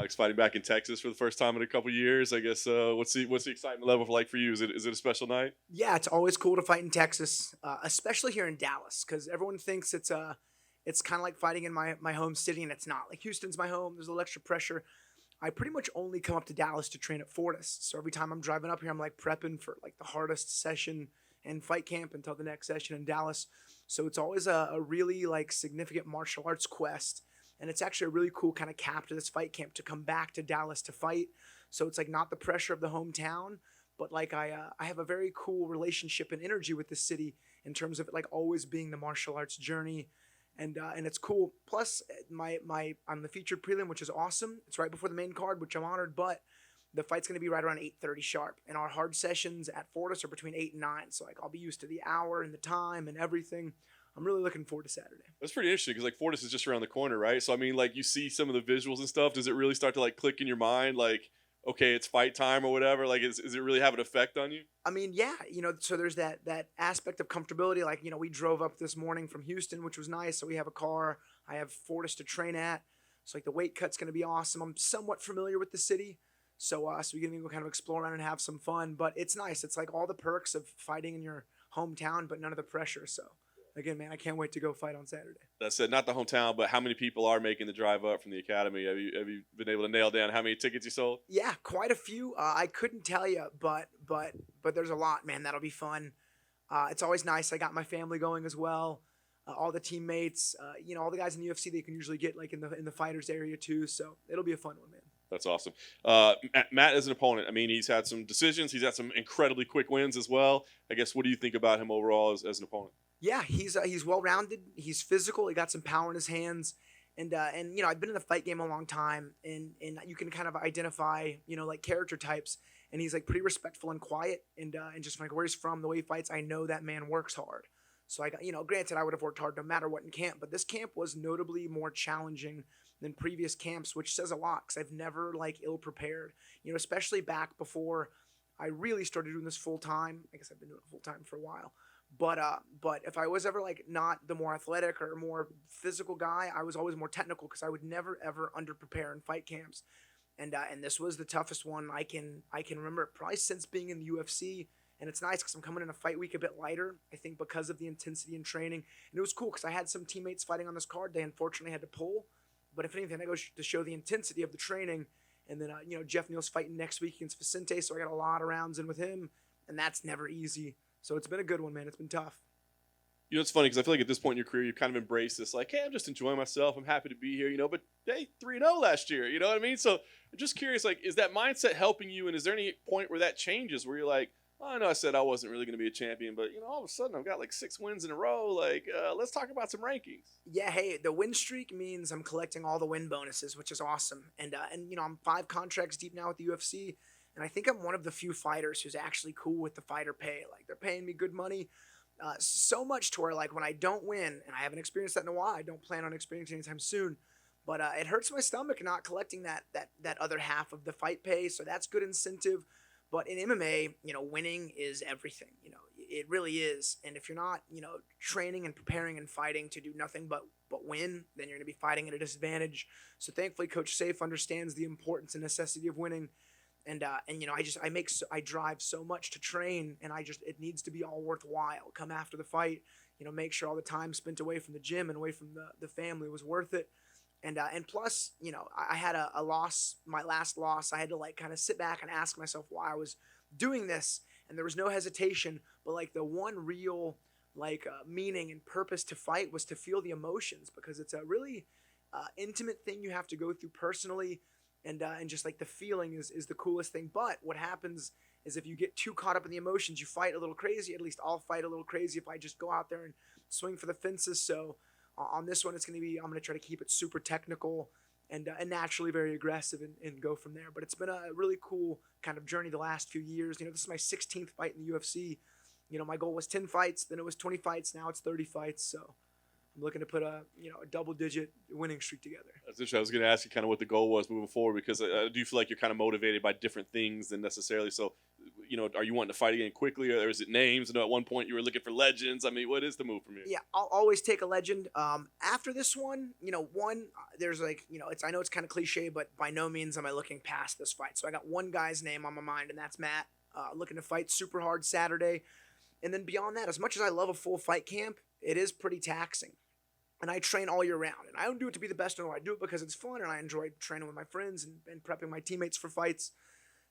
Alex fighting back in Texas for the first time in a couple years. I guess what's the excitement level like for you? Is it a special night? Yeah, it's always cool to fight in Texas, especially here in Dallas, because everyone thinks it's kind of like fighting in my home city, and it's not. Like Houston's my home. There's a little extra pressure. I pretty much only come up to Dallas to train at Fortis. So every time I'm driving up here, I'm like prepping for like the hardest session and fight camp until the next session in Dallas. So it's always a really like significant martial arts quest. And it's actually a really cool kind of cap to this fight camp to come back to Dallas to fight. So it's like not the pressure of the hometown, but like I have a very cool relationship and energy with the city in terms of it like always being the martial arts journey, and it's cool. Plus, my I'm the featured prelim, which is awesome. It's right before the main card, which I'm honored. But the fight's gonna be right around 8:30 sharp, and our hard sessions at Fortis are between 8 and 9. So like I'll be used to the hour and the time and everything. I'm really looking forward to Saturday. That's pretty interesting because like Fortis is just around the corner, right? So I mean, like you see some of the visuals and stuff. Does it really start to like click in your mind, like okay, it's fight time or whatever? Like, is it really have an effect on you? I mean, yeah, so there's that aspect of comfortability. Like, we drove up this morning from Houston, which was nice. So we have a car. I have Fortis to train at. So like the weight cut's gonna be awesome. I'm somewhat familiar with the city, so we can go kind of explore around and have some fun. But it's nice. It's like all the perks of fighting in your hometown, but none of the pressure. So again, man, I can't wait to go fight on Saturday. That said, not the hometown, but how many people are making the drive up from the academy? Have you been able to nail down how many tickets you sold? Yeah, quite a few. I couldn't tell you, but there's a lot, man. That'll be fun. It's always nice. I got my family going as well. All the teammates, all the guys in the UFC they can usually get like in the fighters area too. So it'll be a fun one, man. That's awesome. Matt is an opponent. I mean, he's had some decisions. He's had some incredibly quick wins as well. I guess, what do you think about him overall as an opponent? Yeah, he's well rounded. He's physical. He got some power in his hands, and I've been in the fight game a long time, and you can kind of identify like character types. And he's like pretty respectful and quiet, and just like where he's from, the way he fights, I know that man works hard. So I got granted I would have worked hard no matter what in camp, but this camp was notably more challenging than previous camps, which says a lot because I've never like ill prepared. Especially back before I really started doing this full time. I guess I've been doing it full time for a while. But if I was ever like not the more athletic or more physical guy, I was always more technical because I would never ever under prepare in fight camps, and this was the toughest one I can remember probably since being in the UFC. And it's nice because I'm coming in a fight week a bit lighter, I think because of the intensity in training. And it was cool because I had some teammates fighting on this card. They unfortunately had to pull, but if anything, that goes to show the intensity of the training. And then Jeff Neal's fighting next week against Vicente, so I got a lot of rounds in with him, and that's never easy. So it's been a good one, man. It's been tough. It's funny because I feel like at this point in your career, you've kind of embraced this, like, hey, I'm just enjoying myself. I'm happy to be here, but hey, 3-0 last year, you know what I mean? So I'm just curious, like, is that mindset helping you? And is there any point where that changes, where you're like, oh, I know I said I wasn't really going to be a champion, but, all of a sudden I've got like 6 wins in a row. Like, let's talk about some rankings. Yeah, hey, the win streak means I'm collecting all the win bonuses, which is awesome. And I'm 5 contracts deep now with the UFC. And I think I'm one of the few fighters who's actually cool with the fighter pay. Like, they're paying me good money, so much to where, like, when I don't win, and I haven't experienced that in a while, I don't plan on experiencing anytime soon, but it hurts my stomach not collecting that other half of the fight pay, so that's good incentive. But in MMA, winning is everything. It really is. And if you're not, training and preparing and fighting to do nothing but win, then you're going to be fighting at a disadvantage. So thankfully, Coach Safe understands the importance and necessity of winning. And I drive so much to train, and it needs to be all worthwhile. Come after the fight, make sure all the time spent away from the gym and away from the family was worth it. And plus, I had a loss, my last loss. I had to like kind of sit back and ask myself why I was doing this, and there was no hesitation. But like the one real meaning and purpose to fight was to feel the emotions, because it's a really intimate thing you have to go through personally. And just like the feeling is the coolest thing. But what happens is if you get too caught up in the emotions, you fight a little crazy. At least I'll fight a little crazy if I just go out there and swing for the fences. So on this one, I'm going to try to keep it super technical and naturally very aggressive and go from there. But it's been a really cool kind of journey the last few years. This is my 16th fight in the UFC. My goal was 10 fights, then it was 20 fights, now it's 30 fights. So I'm looking to put a double-digit winning streak together. That's interesting. I was going to ask you kind of what the goal was moving forward, because I do feel like you're kind of motivated by different things than necessarily. So, are you wanting to fight again quickly, or is it names? At one point you were looking for legends. I mean, what is the move from here? Yeah, I'll always take a legend. After this one, there's I know it's kind of cliche, but by no means am I looking past this fight. So I got one guy's name on my mind, and that's Matt. Looking to fight super hard Saturday. And then beyond that, as much as I love a full fight camp, it is pretty taxing. And I train all year round. And I don't do it to be the best in the world. I do it because it's fun, and I enjoy training with my friends and prepping my teammates for fights.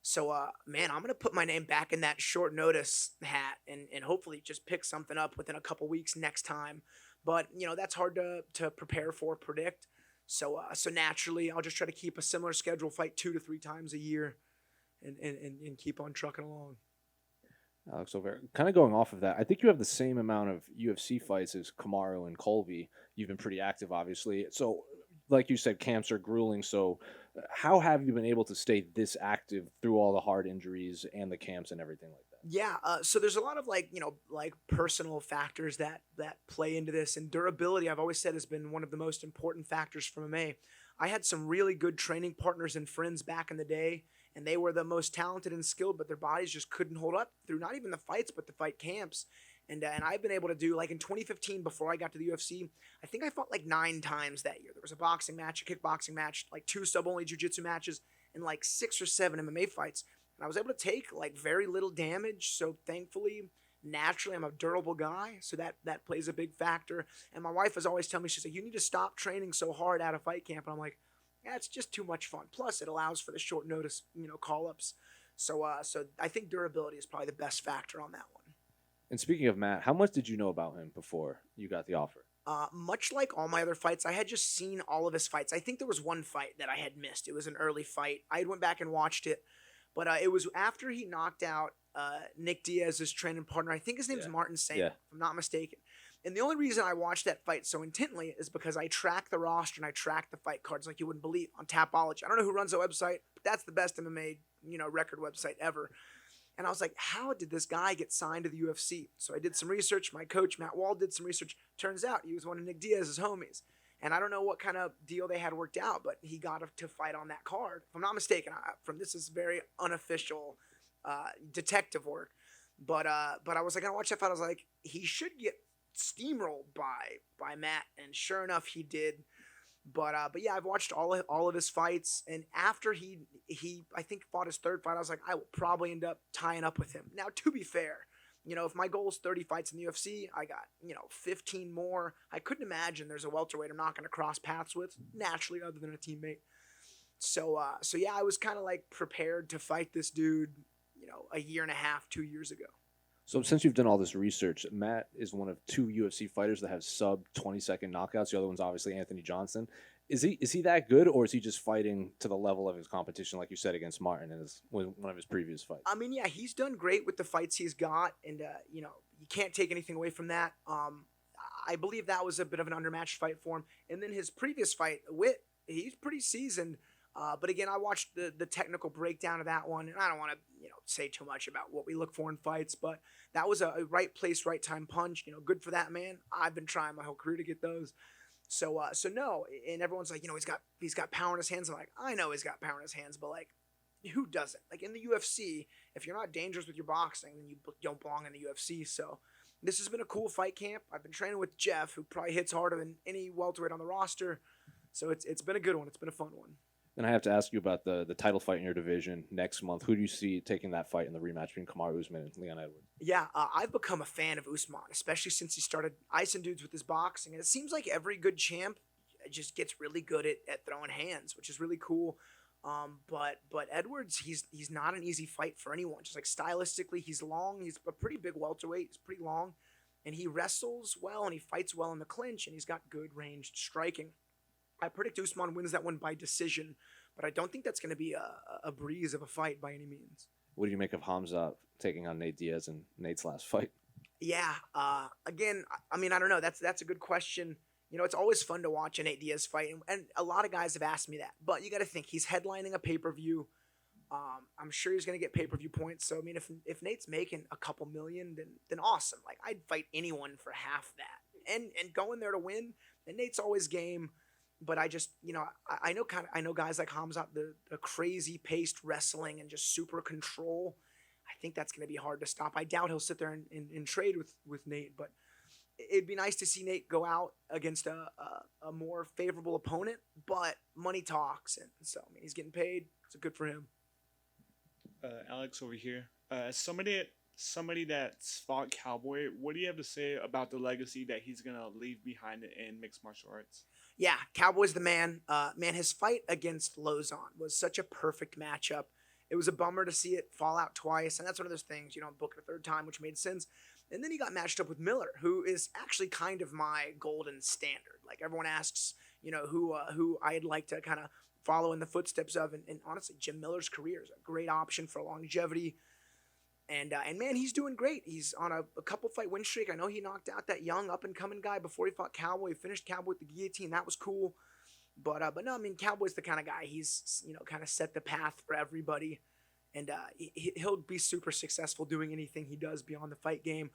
So, man, I'm going to put my name back in that short notice hat and hopefully just pick something up within a couple weeks next time. But, that's hard to prepare for, predict. So naturally, I'll just try to keep a similar schedule, fight 2 to 3 times a year and keep on trucking along. Alex Oliveira, kind of going off of that, I think you have the same amount of UFC fights as Kamaru and Colby. You've been pretty active, obviously. So, like you said, camps are grueling. So, how have you been able to stay this active through all the hard injuries and the camps and everything like that? Yeah, so there's a lot of like personal factors that play into this, and durability I've always said has been one of the most important factors for MMA. I had some really good training partners and friends back in the day, and they were the most talented and skilled, but their bodies just couldn't hold up through not even the fights, but the fight camps. And I've been able to do, like in 2015, before I got to the UFC, I think I fought like 9 times that year. There was a boxing match, a kickboxing match, like 2 sub-only jiu-jitsu matches, and like 6 or 7 MMA fights. And I was able to take like very little damage. So thankfully, naturally, I'm a durable guy. So that plays a big factor. And my wife is always telling me, she's like, you need to stop training so hard out of fight camp. And I'm like, yeah, it's just too much fun. Plus, it allows for the short notice, call-ups. So I think durability is probably the best factor on that one. And speaking of Matt, how much did you know about him before you got the offer? Much like all my other fights, I had just seen all of his fights. I think there was one fight that I had missed. It was an early fight. I went back and watched it, but it was after he knocked out Nick Diaz's training partner. I think his name's Martin Saint, if I'm not mistaken. And the only reason I watched that fight so intently is because I track the roster and I track the fight cards like you wouldn't believe on Tapology. I don't know who runs the website, but that's the best MMA, record website ever. And I was like, how did this guy get signed to the UFC? So I did some research. My coach, Matt Wall, did some research. Turns out he was one of Nick Diaz's homies. And I don't know what kind of deal they had worked out, but he got to fight on that card. If I'm not mistaken, this is very unofficial detective work. But I was like, I watched that fight. I was like, he should get steamrolled by Matt, and sure enough, he did. But yeah, I've watched all of his fights, and after he I think fought his 3rd fight, I was like, I will probably end up tying up with him. Now, to be fair, if my goal is 30 fights in the UFC, I got 15 more. I couldn't imagine there's a welterweight I'm not going to cross paths with naturally, other than a teammate. So yeah, I was kind of like prepared to fight this dude, a year and a half, 2 years ago. So since you've done all this research, Matt is one of 2 UFC fighters that have sub 20-second knockouts. The other one's obviously Anthony Johnson. Is he that good, or is he just fighting to the level of his competition, like you said, against Martin in one of his previous fights? I mean, yeah, he's done great with the fights he's got, and you can't take anything away from that. I believe that was a bit of an undermatched fight for him. And then his previous fight, Witt, he's pretty seasoned. But again, I watched the technical breakdown of that one, and I don't want to say too much about what we look for in fights, but that was a right place, right time punch. Good for that man. I've been trying my whole career to get those. So no, and everyone's like, he's got power in his hands. I'm like, I know he's got power in his hands, but like, who doesn't? Like in the UFC, if you're not dangerous with your boxing, then you don't belong in the UFC. So this has been a cool fight camp. I've been training with Jeff, who probably hits harder than any welterweight on the roster. So it's been a good one. It's been a fun one. And I have to ask you about the title fight in your division next month. Who do you see taking that fight in the rematch between Kamaru Usman and Leon Edwards? Yeah, I've become a fan of Usman, especially since he started icing dudes with his boxing. And it seems like every good champ just gets really good at throwing hands, which is really cool. But Edwards, he's not an easy fight for anyone. Just like stylistically, he's long. He's a pretty big welterweight. He's pretty long. And he wrestles well, and he fights well in the clinch, and he's got good ranged striking. I predict Usman wins that one by decision, but I don't think that's going to be a breeze of a fight by any means. What do you make of Hamza taking on Nate Diaz in Nate's last fight? Yeah, again, I mean, I don't know. That's a good question. It's always fun to watch a Nate Diaz fight, and a lot of guys have asked me that. But you got to think, he's headlining a pay-per-view. I'm sure he's going to get pay-per-view points. So, I mean, if Nate's making a couple million, then awesome. Like, I'd fight anyone for half that. And going there to win, and Nate's always game. But I just, I know guys like Hamzat, the crazy paced wrestling and just super control. I think that's going to be hard to stop. I doubt he'll sit there and trade with Nate, but it'd be nice to see Nate go out against a more favorable opponent, but money talks. And so, I mean, he's getting paid, so good for him. Alex over here. As somebody that's fought Cowboy, what do you have to say about the legacy that he's gonna leave behind in mixed martial arts? Yeah, Cowboy's the man. Man, his fight against Lozon was such a perfect matchup. It was a bummer to see it fall out twice, and that's one of those things, you don't book it a third time, which made sense. And then he got matched up with Miller, who is actually kind of my golden standard. Like, everyone asks, who I'd like to kind of follow in the footsteps of, and honestly, Jim Miller's career is a great option for longevity. And man, he's doing great. He's on a couple fight win streak. I know he knocked out that young up and coming guy before he fought Cowboy. He finished Cowboy with the guillotine. That was cool. But no, I mean, Cowboy's the kind of guy. He's kind of set the path for everybody, and he'll be super successful doing anything he does beyond the fight game.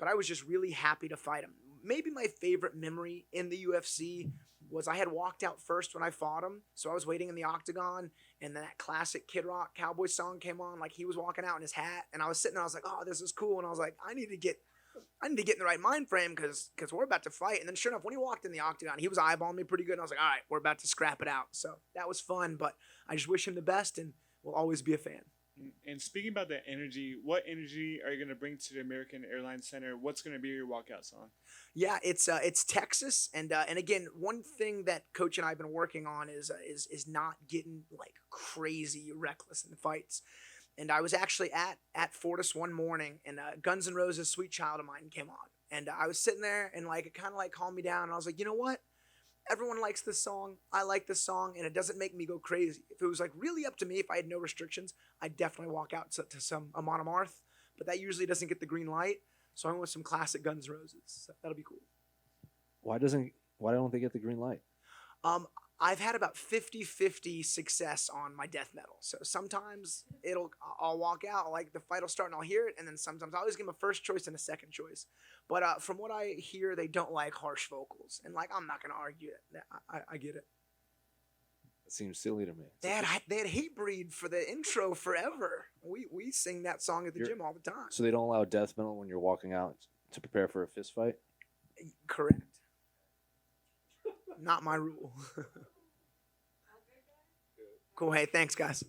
But I was just really happy to fight him. Maybe my favorite memory in the UFC was I had walked out first when I fought him, so I was waiting in the octagon, and then that classic Kid Rock Cowboy song came on. Like, he was walking out in his hat, and I was sitting there. I was like, "Oh, this is cool," and I was like, "I need to get in the right mind frame because we're about to fight." And then sure enough, when he walked in the octagon, he was eyeballing me pretty good, and I was like, "All right, we're about to scrap it out." So that was fun, but I just wish him the best, and will always be a fan. And speaking about that energy, what energy are you going to bring to the American Airlines Center? What's going to be your walkout song? Yeah, it's Texas, and again, one thing that Coach and I have been working on is not getting like crazy reckless in the fights. And I was actually at Fortis one morning, and Guns N' Roses' "Sweet Child of Mine" came on, and I was sitting there, and like it kind of like calmed me down, and I was like, you know what? Everyone likes this song. I like this song, and it doesn't make me go crazy. If it was like really up to me, if I had no restrictions, I'd definitely walk out to some Amon Amarth, but that usually doesn't get the green light. So I went with some classic Guns N' Roses. So that'll be cool. Why don't they get the green light? I've had about 50-50 success on my death metal. So sometimes I'll walk out, like the fight will start and I'll hear it, and then sometimes I always give them a first choice and a second choice. But from what I hear, they don't like harsh vocals, and like I'm not gonna argue it. I get it. It seems silly to me. They had Hatebreed for the intro forever. We sing that song at the gym all the time. So they don't allow death metal when you're walking out to prepare for a fist fight? Correct. Not my rule. Cool. Hey, thanks, guys.